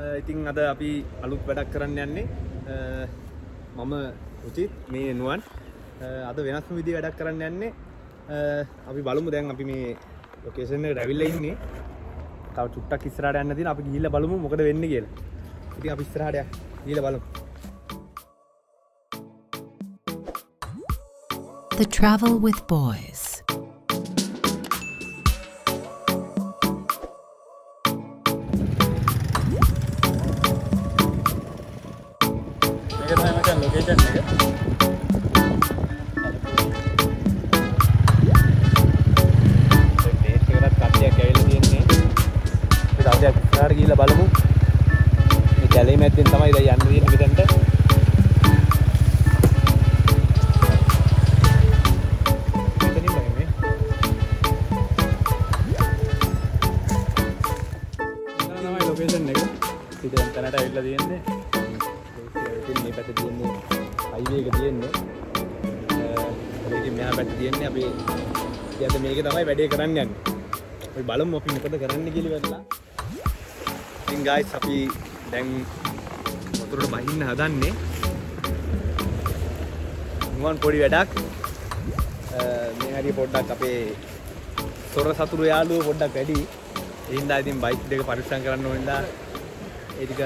ඉතින් අද අපි අලුත් වැඩක් කරන්න යන්නේ. මම උචිත් මේ නුවන් අද වෙනස්ම විදිහේ වැඩක් කරන්න යන්නේ. අපි බලමු දැන් අපි මේ ලොකේෂන් එකට ඇවිල්ලා ඉන්නේ. තව චුට්ටක් ඉස්සරහට යන්න තියෙනවා. අපි ගිහිල්ලා බලමු මොකද වෙන්නේ කියලා. ඉතින් අපි ඉස්සරහට ගිහිල්ලා බලමු. The Travel with Boys. Location එක. මේ ටේස්ට් එකකට කට්ටියක් ඇවිල්ලා තියෙන්නේ. අපි තව ටිකක් ඉස්සරහට ගිහිල්ලා බලමු. මේ කැලේ මැද්දෙන් තමයි දැන් යන්න තියෙන්නේ මෙතනට. මෙතනින් බලන්නේ. මෙතන තමයි ලොකේෂන් එක. ඉතින් දැන් තැනට ඇවිල්ලා තියෙන්නේ. මේ පැත්තේ තියෙන්නේ හයිවේ එක තියෙන්නේ. මේකේ මෙහා පැත්තේ තියෙන්නේ අපි ඉතින් මේකේ තමයි වැඩේ කරන්න යන්නේ. අපි බලමු අපි මොකද කරන්න කියලා ඉවරලා. ඉතින් guys අපි දැන් වතුරට බහින්න හදන්නේ. මුවන් පොඩි වැඩක්. මේ හරිය පොඩ්ඩක් අපේ සොර සතුරු යාළුවෝ පොඩ්ඩක් වැඩි. ඒ හින්දා ඉතින් බයික් දෙක පරිස්සම් කරන්න ඕන හින්දා ඒ ටික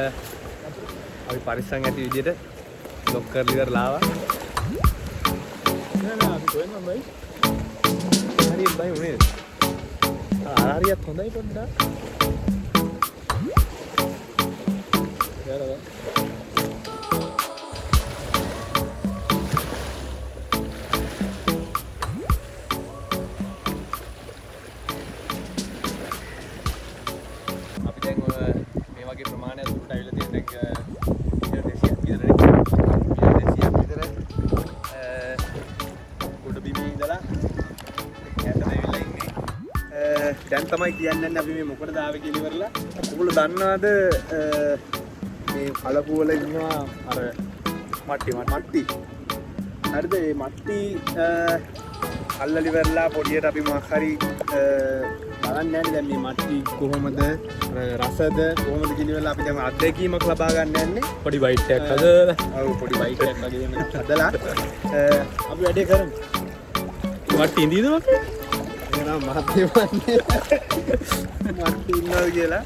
අපි පරිස්සම් ඇති විදිහට ලොක් කරලා ඉවරලා ආවා. නෑ අපි කොහෙන්ද බයි? හරියට බයි උනේ. හරියට හොඳයි පොඩ්ඩක්. යාරවා. අපි දැන් මේ වගේ ප්‍රමාණයක් දුරට ඇවිල්ලා තියෙන දැන් දැන් තමයි කියන්නේ අපි මේ මොකටද ආවේ කියලා ඉවරලා. ඔයගොල්ලෝ දන්නවද මේ කලපු වල ඉන්නවා අර මට්ටි. හරිද? මේ මට්ටි අල්ලලි ඉවරලා පොඩියට අපි මොකක් හරි බලන්න යන්නේ. දැන් මේ මට්ටි කොහොමද රසද කොහොමද කියලා ඉවරලා අපි දැන් අත්දැකීමක් ලබා ගන්න යන්නේ. පොඩි බයිට් එකක් හදලා. ඔව් පොඩි බයිට් එකක් වගේ හදලා අපි වැඩේ කරමු. මට්ටි ඉඳීද ඔකේ? එනවා මහත්මේ වන්නේ මට්ටි ඉන්නවා කියලා.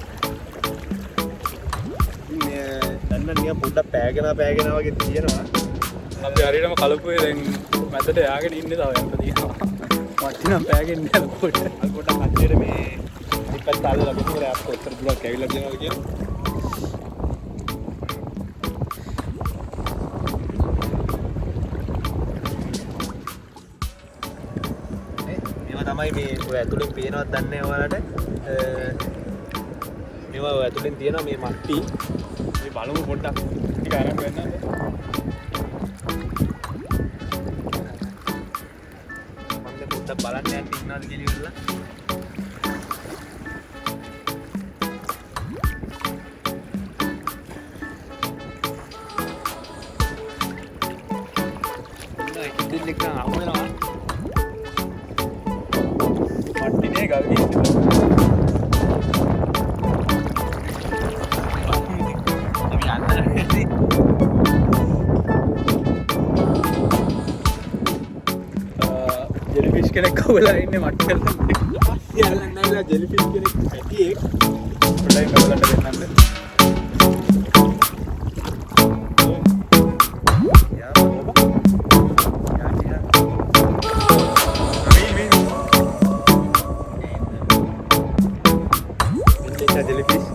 මේ දැන් නිකන් පොඩ්ඩක් පෑගෙන වගේ තියෙනවා. අපි හරියටම කලපුවේ දැන් මැදට යාගෙන ඉන්නේ තව යන්න තියෙනවා. මට්ටි නම් පෑගෙන්නේ නැහැ පොඩ්ඩක්. අර පොඩ්ඩක් අත්‍යර මේ ඉපත් තාලලා ගිහින් අප්ප උත්තර දුරක් ඇවිල්ලා දෙනවා කියලා. තමයි මේ ඔය ඇතුලෙන් පේනවත් දන්නේ ඔයාලට. මේවා ඔය ඇතුලෙන් තියෙනවා මේ මට්ටි. මේ බලමු පොඩ්ඩක් ටික අරන් ගන්නද? මම පොඩ්ඩක් බලන්න යන්න ඉන්නවද කියලා ඉවරලා. නෑ කිදින් එක අහු වෙනවා. මට්ටිනේ ගල්ගේ ජෙලිෆිෂ් කෙනෙක් කවලා ඉන්නේ මට්ටල් යල්ලන් නැවිලා ජෙලිෆිෂ් කෙනෙක් ඇටියෙක් පොඩ්ඩයි බලන්න දෙන්නන්න. jellyfish.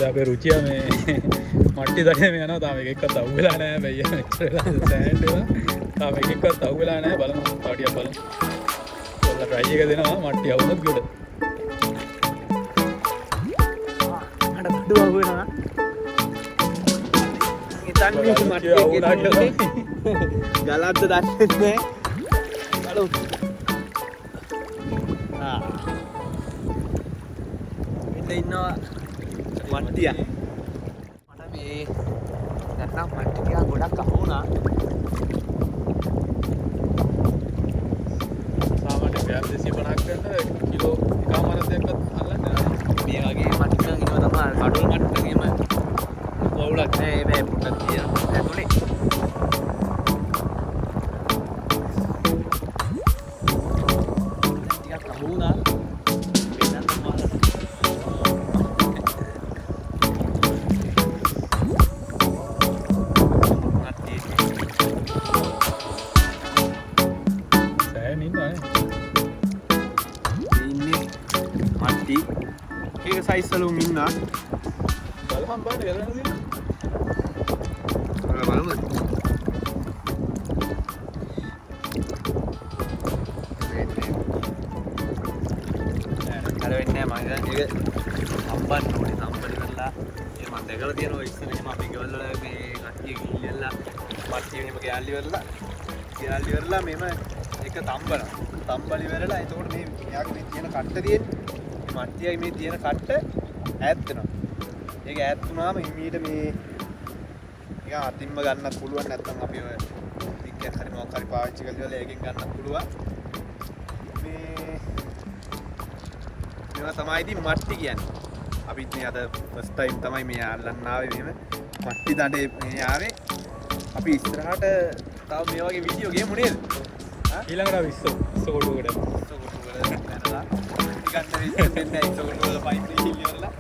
අපේ රුචිය මේ මට්ටි දකින මේ යනවා. තාම එකෙක්වත් අවු වෙලා නැහැ බయ్యා. මෙච්චර වෙලා සෑන්ඩ් එක. තාම එකෙක්වත් අවු වෙලා නැහැ. බලමු තව ටිකක් බලමු. ඔයාලා try එක දෙනවා මට්ටි අවුනොත් ගොඩ. අර බඩු අවු වෙනවා. ඉතින් මට්ටි අවුනා කියලා. ගලද්ද දන්නේ නැහැ. බලමු. පැත්තේ ඉන්නවා මට්ටිය. මට මේ නැත්නම් මට්ටි ටිකක් ගොඩක් අහු වුණා. සාමාන්‍ය 250කට කිලෝ එකමාරක් දෙකක්වත් අල්ලන්නේ නැහැ. මේ වගේ මට්ටි නම් ඉන්නවා තමයි කඩොල් මට්ටි එකේම වවුලක් නෑ මේ පොඩක් තියෙනවා ඇතුලේ. ටිකක් අහු වුණා. වෙනත් මොකක්ද? සෑහෙන ඉන්නවනේ. ඉන්නේ මට්ටි. ඒක සයිස් වලුම් ඉන්නා. බලපන් බලන්න ගලන තියෙනවා. බලමු. අර වෙන්නේ නැහැ මම දැන් ඒක සම්බන්ධ උනේ සම්බන්ධ කරලා ඒ මම දැකලා තියෙනවා ඉස්සර එහෙම අපි ගෙවල් වල මේ කට්ටිය ගිහිල්ලා මට්ටි එහෙම ගෑල්ලි වෙරලා මෙම එක තම්බලි වෙරලා එතකොට මේ යාගේ මේ තියෙන කට්ට තියෙන්නේ මේ මට්ටියයි මේ තියෙන කට්ට ඈත් වෙනවා. ඒක ඈත් වුණාම හිමීට මේ නිකන් අතින්ම ගන්නත් පුළුවන් නැත්නම් අපි ඔය ටිකක් හරි මොකක් හරි පාවිච්චි කරලා ඒකෙන් ගන්නත් පුළුවන්. මේවා තමයි ඉතින් මට්ටි කියන්නේ. අපිත් මේ අද ෆස්ට් ටයිම් තමයි මේ අල්ලන්න ආවේ මෙහෙම මට්ටි දඩේ මේ ආවේ. අපි ඉස්සරහට තව මේ වගේ වීඩියෝ ගේමු නේද? ඊළඟට විස්සෝ කොටුවකට යනවා. ටිකක් විස්සෙන් දෙන්නේ ඉස්සරහට වල පයින් ඉල්ලියවලා.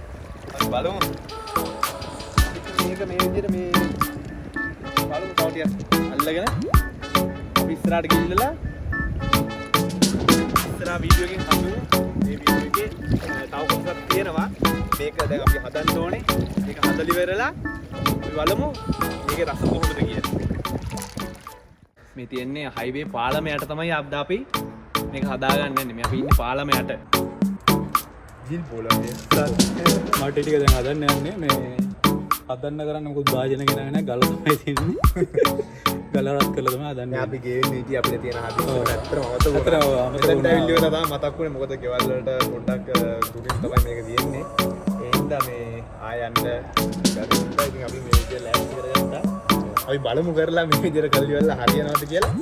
අපි බලමු. මේක මේ විදිහට මේ බලමු තව ටිකක් අල්ලගෙන අපි ඉස්සරහට ගිහිල්ලා ඉස්සරහ වීඩියෝ එකකින් හම්බෙමු. මේ වීඩියෝ එකේ තව කොටසක් තියෙනවා. මේක දැන් අපි හදන්න ඕනේ. මේක හදලි වෙරලා අපි බලමු මේකේ රස කොහොමද කියලා. මේ තියන්නේ හයිවේ පාලමයට තමයි අපි මේක හදාගන්න යන්නේ. මේ අපි ඉන්නේ පාලමයට. ජිල් පොළොවේ මට්ටි ටික දැන් හදන්න යන්නේ මේ හදන්න කරන්න මොකද වාජන ගෙනගෙන නැහැ ගල තමයි තියෙන්නේ. ගල රත් කරලා තමයි හදන්නේ. අපි ගෙවෙන්නේ ඉතින් අපිට තියෙන හදිස්සියට ඇත්තටම මෙතෙන්ට ඇවිල්ලා තමයි මතක් වුණේ. මොකද ගෙවල් වලට පොඩ්ඩක් දුකින් තමයි මේක තියෙන්නේ. ඒ හින්දා මේ ආයන්න ගරුන්ට ඉතින් අපි මේ විදිහට ලෑස්ති කරගත්තා. අපි බලමු කරලා මේ විදිහට කල්ලි වල හරියනවද කියලා.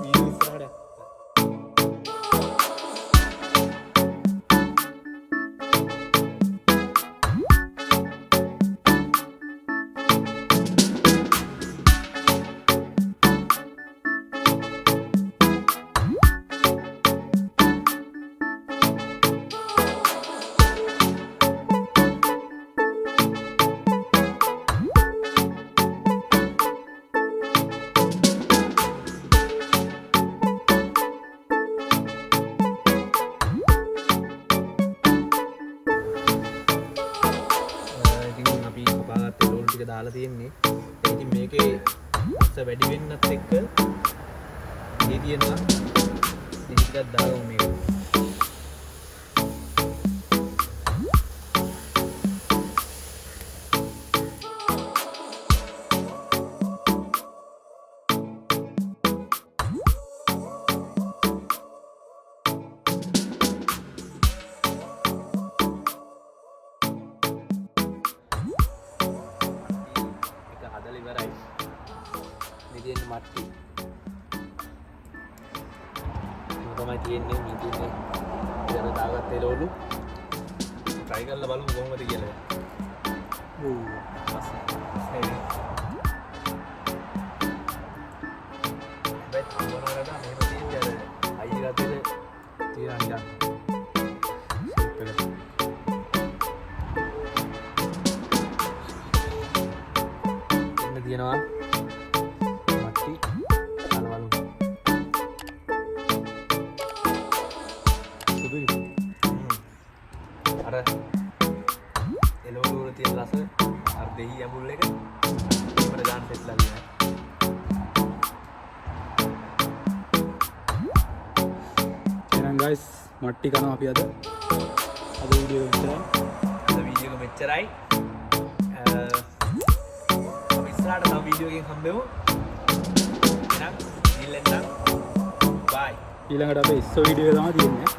වීඩියෝ ඉස්සරහට දාලා තියෙන්නේ. ඉතින් මේකේ රස වැඩි වෙන්නත් එක්ක මේ තියෙනවා ටිකක් දාගමු මේක. මට්ටි තමයි තියෙන්නේ මේ තියෙන්නේ ඉතින් දාගත්ත එළවලු try කරලා බලමු කොහොමද කියලා. බෙත් මොනවාද මේව තියෙන්නේ අර අයියා ගත්තේ තියන්න ගන්න. එන්න තියෙනවා අර එළවලු වල තියෙන රස අර දෙහි ඇඹුල් එක අපිට ගන්න සෙට්ලා දෙනවා. එහෙනම් guys මට්ටි කනවා අපි අද වීඩියෝ එක මෙච්චරයි. අපි ඉස්සරහට තව වීඩියෝ එකකින් හම්බෙමු. එහෙනම් ඉල්ලෙන්නම්. බයි. ඊළඟට අපේ ඉස්සෝ වීඩියෝ එක තමයි තියෙන්නේ.